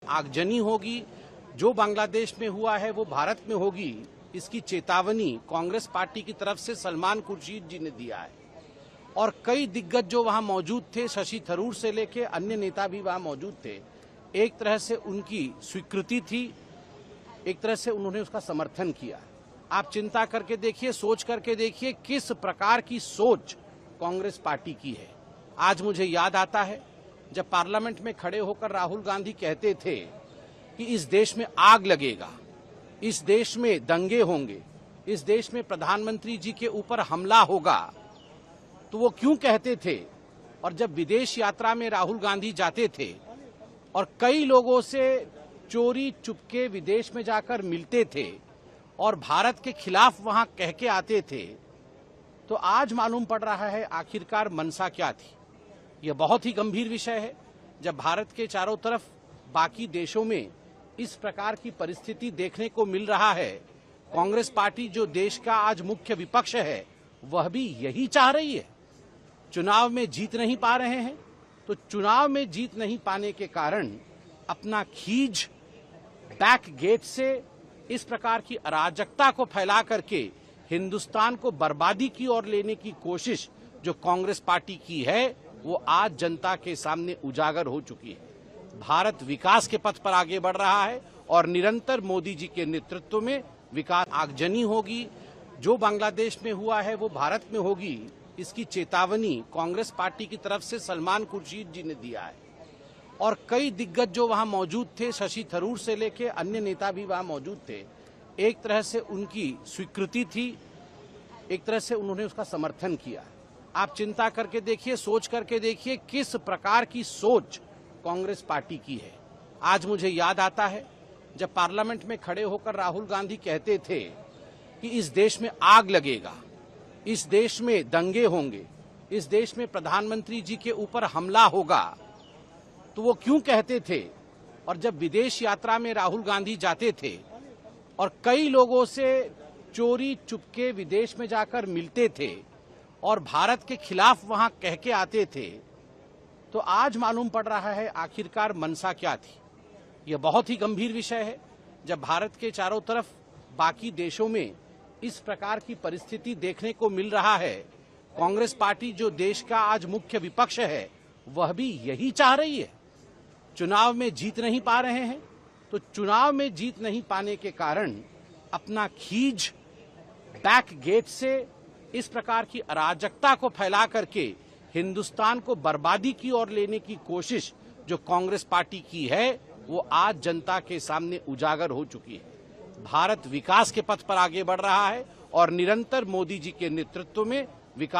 आगजनी होगी, जो बांग्लादेश में हुआ है वो भारत में होगी, इसकी चेतावनी कांग्रेस पार्टी की तरफ से सलमान खुर्शीद जी ने दिया है। और कई दिग्गज जो वहां मौजूद थे, शशि थरूर से लेके अन्य नेता भी वहां मौजूद थे, एक तरह से उनकी स्वीकृति थी, एक तरह से उन्होंने उसका समर्थन किया। आप चिंता करके देखिए, सोच करके देखिए किस प्रकार की सोच कांग्रेस पार्टी की है। आज मुझे याद आता है जब पार्लियामेंट में खड़े होकर राहुल गांधी कहते थे कि इस देश में आग लगेगा, इस देश में दंगे होंगे, इस देश में प्रधानमंत्री जी के ऊपर हमला होगा। तो वो क्यों कहते थे? और जब विदेश यात्रा में राहुल गांधी जाते थे और कई लोगों से चोरी चुपके विदेश में जाकर मिलते थे और भारत के खिलाफ वहां कह के आते थे, तो आज मालूम पड़ रहा है आखिरकार मंशा क्या थी। यह बहुत ही गंभीर विषय है। जब भारत के चारों तरफ बाकी देशों में इस प्रकार की परिस्थिति देखने को मिल रहा है, कांग्रेस पार्टी जो देश का आज मुख्य विपक्ष है वह भी यही चाह रही है। चुनाव में जीत नहीं पा रहे हैं, तो चुनाव में जीत नहीं पाने के कारण अपना खीज बैक गेट से इस प्रकार की अराजकता को फैला करके हिंदुस्तान को बर्बादी की ओर लेने की कोशिश जो कांग्रेस पार्टी की है वो आज जनता के सामने उजागर हो चुकी है। भारत विकास के पथ पर आगे बढ़ रहा है और निरंतर मोदी जी के नेतृत्व में विकास आगजनी होगी, जो बांग्लादेश में हुआ है वो भारत में होगी, इसकी चेतावनी कांग्रेस पार्टी की तरफ से सलमान खुर्शीद जी ने दिया है। और कई दिग्गज जो वहां मौजूद थे, शशि थरूर से लेके अन्य नेता भी वहां मौजूद थे, एक तरह से उनकी स्वीकृति थी, एक तरह से उन्होंने उसका समर्थन किया। आप चिंता करके देखिए, सोच करके देखिए किस प्रकार की सोच कांग्रेस पार्टी की है। आज मुझे याद आता है जब पार्लियामेंट में खड़े होकर राहुल गांधी कहते थे कि इस देश में आग लगेगा, इस देश में दंगे होंगे, इस देश में प्रधानमंत्री जी के ऊपर हमला होगा। तो वो क्यों कहते थे? और जब विदेश यात्रा में राहुल गांधी जाते थे और कई लोगों से चोरी चुपके विदेश में जाकर मिलते थे और भारत के खिलाफ वहां कह के आते थे, तो आज मालूम पड़ रहा है आखिरकार मंशा क्या थी। यह बहुत ही गंभीर विषय है। जब भारत के चारों तरफ बाकी देशों में इस प्रकार की परिस्थिति देखने को मिल रहा है, कांग्रेस पार्टी जो देश का आज मुख्य विपक्ष है वह भी यही चाह रही है। चुनाव में जीत नहीं पा रहे हैं, तो चुनाव में जीत नहीं पाने के कारण अपना खीज बैक गेट से इस प्रकार की अराजकता को फैला करके हिंदुस्तान को बर्बादी की ओर लेने की कोशिश जो कांग्रेस पार्टी की है वो आज जनता के सामने उजागर हो चुकी है। भारत विकास के पथ पर आगे बढ़ रहा है और निरंतर मोदी जी के नेतृत्व में विकास